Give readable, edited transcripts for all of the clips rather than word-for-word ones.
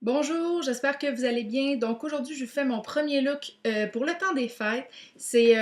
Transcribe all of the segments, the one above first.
Bonjour, j'espère que vous allez bien. Donc aujourd'hui, je vous fais mon premier look pour le temps des fêtes. C'est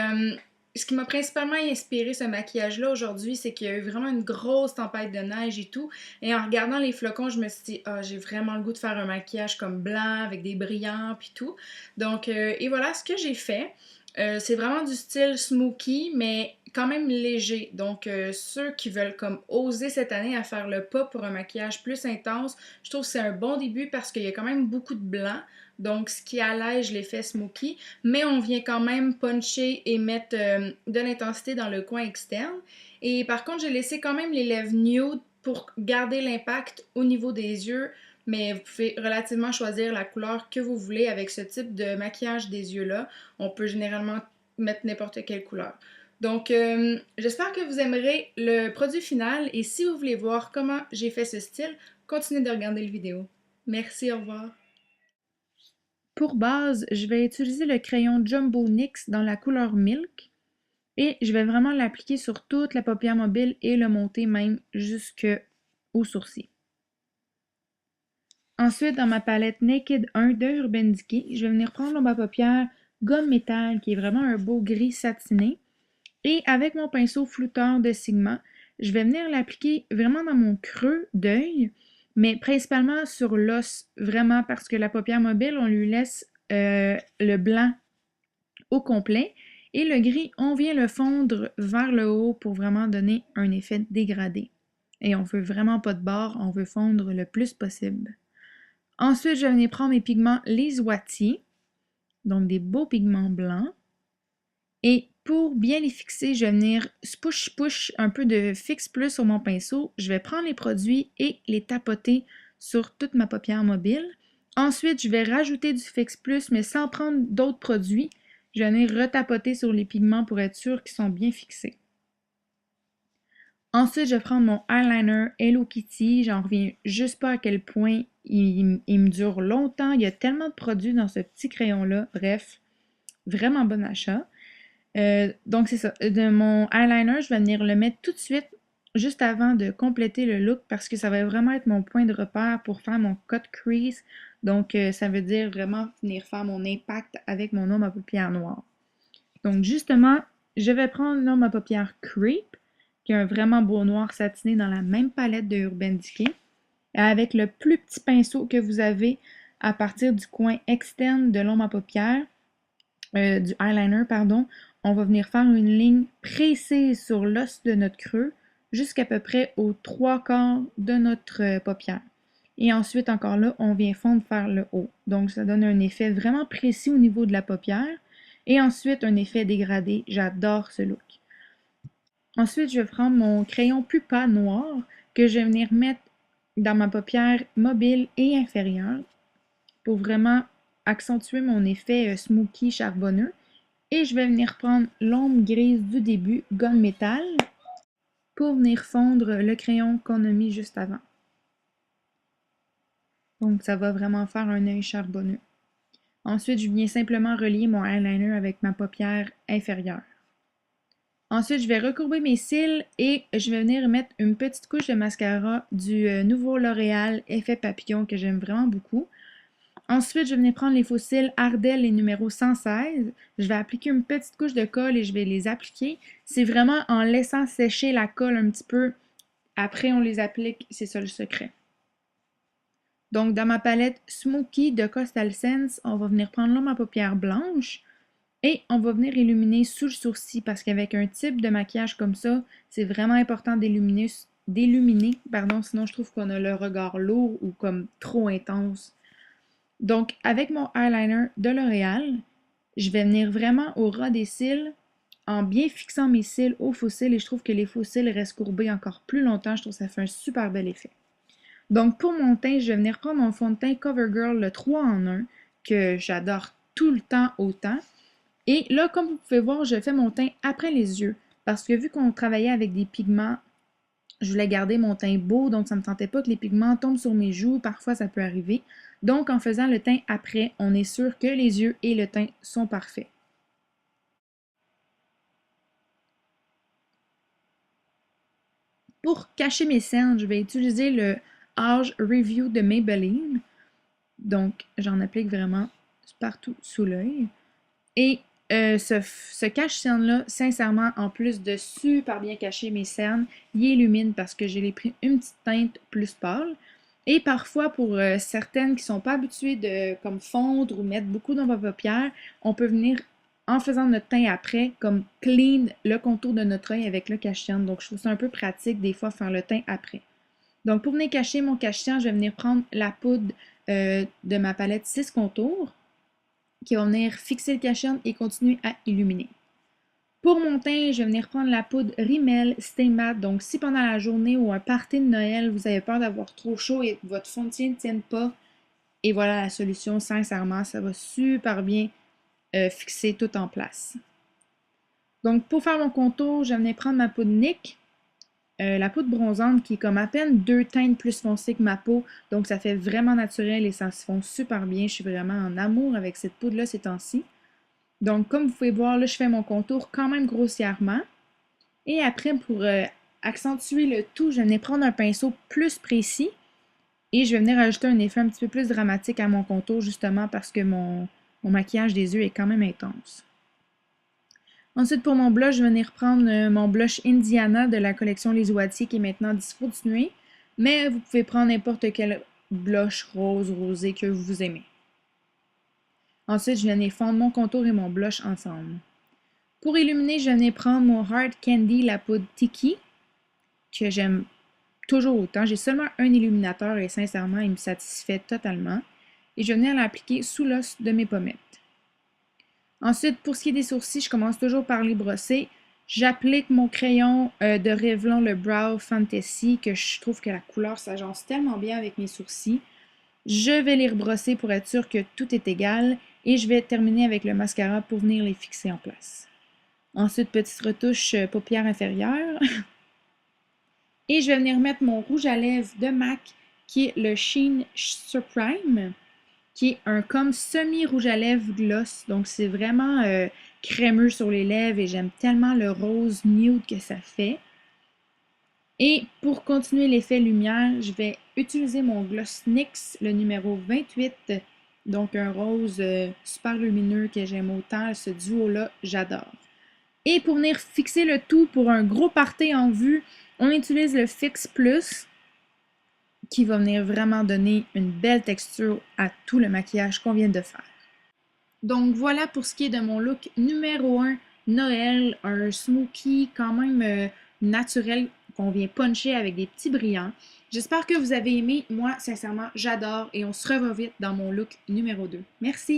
ce qui m'a principalement inspiré ce maquillage-là aujourd'hui, c'est qu'il y a eu vraiment une grosse tempête de neige et tout. Et en regardant les flocons, je me suis dit, ah, j'ai vraiment le goût de faire un maquillage comme blanc avec des brillants puis tout. Donc, et voilà ce que j'ai fait. C'est vraiment du style smoky, mais quand même léger. Donc, ceux qui veulent comme oser cette année à faire le pas pour un maquillage plus intense, je trouve que c'est un bon début parce qu'il y a quand même beaucoup de blanc, donc ce qui allège l'effet smoky, mais on vient quand même puncher et mettre de l'intensité dans le coin externe. Et par contre, j'ai laissé quand même les lèvres nude pour garder l'impact au niveau des yeux, mais vous pouvez relativement choisir la couleur que vous voulez avec ce type de maquillage des yeux-là. On peut généralement mettre n'importe quelle couleur. Donc, j'espère que vous aimerez le produit final et si vous voulez voir comment j'ai fait ce style, continuez de regarder la vidéo. Merci, au revoir. Pour base, je vais utiliser le crayon Jumbo NYX dans la couleur Milk et je vais vraiment l'appliquer sur toute la paupière mobile et le monter même jusqu'au sourcil. Ensuite, dans ma palette Naked 1 de Urban Decay, je vais venir prendre ma paupière gomme métal qui est vraiment un beau gris satiné. Et avec mon pinceau flouteur de Sigma, je vais venir l'appliquer vraiment dans mon creux d'œil, mais principalement sur l'os, vraiment parce que la paupière mobile, on lui laisse le blanc au complet et le gris, on vient le fondre vers le haut pour vraiment donner un effet dégradé. Et on veut vraiment pas de bord, on veut fondre le plus possible. Ensuite, je vais venir prendre mes pigments les Wattier, donc des beaux pigments blancs. Et pour bien les fixer, je vais venir push un peu de Fix Plus sur mon pinceau. Je vais prendre les produits et les tapoter sur toute ma paupière mobile. Ensuite, je vais rajouter du Fix Plus, mais sans prendre d'autres produits. Je vais venir retapoter sur les pigments pour être sûr qu'ils sont bien fixés. Ensuite, je vais prendre mon eyeliner Hello Kitty. J'en reviens juste pas à quel point il me dure longtemps. Il y a tellement de produits dans ce petit crayon-là. Bref, vraiment bon achat. Donc, c'est ça. De mon eyeliner, je vais venir le mettre tout de suite, juste avant de compléter le look, parce que ça va vraiment être mon point de repère pour faire mon cut crease. Donc, ça veut dire vraiment venir faire mon impact avec mon homme à paupières noire. Donc, justement, je vais prendre l'homme à paupières Creep, qui est un vraiment beau noir satiné dans la même palette de Urban Decay, avec le plus petit pinceau que vous avez à partir du coin externe de l'ombre à paupières, du eyeliner, pardon, on va venir faire une ligne précise sur l'os de notre creux jusqu'à peu près aux trois quarts de notre paupière. Et ensuite, encore là, on vient fondre vers le haut. Donc, ça donne un effet vraiment précis au niveau de la paupière. Et ensuite, un effet dégradé. J'adore ce look. Ensuite, je vais prendre mon crayon pupa noir que je vais venir mettre dans ma paupière mobile et inférieure pour vraiment accentuer mon effet smoky charbonneux. Et je vais venir prendre l'ombre grise du début, gomme métal, pour venir fondre le crayon qu'on a mis juste avant. Donc ça va vraiment faire un œil charbonneux. Ensuite, je viens simplement relier mon eyeliner avec ma paupière inférieure. Ensuite, je vais recourber mes cils et je vais venir mettre une petite couche de mascara du nouveau L'Oréal Effet Papillon que j'aime vraiment beaucoup. Ensuite, je vais venir prendre les faux cils Ardell les numéros 116. Je vais appliquer une petite couche de colle et je vais les appliquer. C'est vraiment en laissant sécher la colle un petit peu. Après, on les applique. C'est ça le secret. Donc, dans ma palette Smoky de Coastal Sense, on va venir prendre l'ombre à paupières blanche et on va venir illuminer sous le sourcil parce qu'avec un type de maquillage comme ça, c'est vraiment important d'illuminer, sinon je trouve qu'on a le regard lourd ou comme trop intense. Donc, avec mon eyeliner de L'Oréal, je vais venir vraiment au ras des cils en bien fixant mes cils aux faux cils et je trouve que les faux cils restent courbés encore plus longtemps. Je trouve que ça fait un super bel effet. Donc, pour mon teint, je vais venir prendre mon fond de teint CoverGirl le 3 en 1 que j'adore tout le temps autant. Et là, comme vous pouvez voir, je fais mon teint après les yeux parce que vu qu'on travaillait avec des pigments, je voulais garder mon teint beau, donc ça ne me tentait pas que les pigments tombent sur mes joues. Parfois, ça peut arriver. Donc, en faisant le teint après, on est sûr que les yeux et le teint sont parfaits. Pour cacher mes cernes, je vais utiliser le Age Review de Maybelline. Donc, j'en applique vraiment partout sous l'œil. Et ce cache-cerne-là, sincèrement, en plus de super bien cacher mes cernes, il illumine parce que j'ai pris une petite teinte plus pâle. Et parfois, pour certaines qui sont pas habituées de comme fondre ou mettre beaucoup dans vos paupières, on peut venir, en faisant notre teint après, comme clean le contour de notre œil avec le cache-cerne. Donc, je trouve ça un peu pratique des fois faire le teint après. Donc, pour venir cacher mon cache-cerne, je vais venir prendre la poudre de ma palette 6 contours qui va venir fixer le cache-cerne et continuer à illuminer. Pour mon teint, je vais venir prendre la poudre Rimmel Stay Matte. Donc, si pendant la journée ou un party de Noël, vous avez peur d'avoir trop chaud et que votre fond de teint ne tienne pas, et voilà la solution. Sincèrement, ça va super bien fixer tout en place. Donc, pour faire mon contour, je vais venir prendre ma poudre NYX, la poudre bronzante qui est comme à peine 2 teintes plus foncées que ma peau. Donc, ça fait vraiment naturel et ça se fond super bien. Je suis vraiment en amour avec cette poudre-là ces temps-ci. Donc, comme vous pouvez voir, là, je fais mon contour quand même grossièrement. Et après, pour accentuer le tout, je vais venir prendre un pinceau plus précis et je vais venir ajouter un effet un petit peu plus dramatique à mon contour, justement parce que mon maquillage des yeux est quand même intense. Ensuite, pour mon blush, je vais venir prendre mon blush Indiana de la collection Les Ouatiers qui est maintenant discontinué, mais vous pouvez prendre n'importe quel blush rose, rosé que vous aimez. Ensuite, je vais venir fondre mon contour et mon blush ensemble. Pour illuminer, je vais venir prendre mon Hard Candy, la poudre Tiki, que j'aime toujours autant. J'ai seulement un illuminateur et sincèrement, il me satisfait totalement. Et je vais venir l'appliquer sous l'os de mes pommettes. Ensuite, pour ce qui est des sourcils, je commence toujours par les brosser. J'applique mon crayon de Revlon, le Brow Fantasy, que je trouve que la couleur s'agence tellement bien avec mes sourcils. Je vais les rebrosser pour être sûr que tout est égal et je vais terminer avec le mascara pour venir les fixer en place. Ensuite, petite retouche paupière inférieure. Et je vais venir mettre mon rouge à lèvres de MAC qui est le Sheen Supreme, qui est un comme semi-rouge à lèvres gloss. Donc, c'est vraiment crémeux sur les lèvres et j'aime tellement le rose nude que ça fait. Et pour continuer l'effet lumière, je vais utiliser mon gloss NYX, le numéro 28. Donc, un rose super lumineux que j'aime autant. Ce duo-là, j'adore. Et pour venir fixer le tout pour un gros party en vue, on utilise le Fix Plus qui va venir vraiment donner une belle texture à tout le maquillage qu'on vient de faire. Donc voilà pour ce qui est de mon look numéro 1 Noël, un smoky quand même naturel qu'on vient puncher avec des petits brillants. J'espère que vous avez aimé. Moi, sincèrement, j'adore et on se revoit vite dans mon look numéro 2. Merci!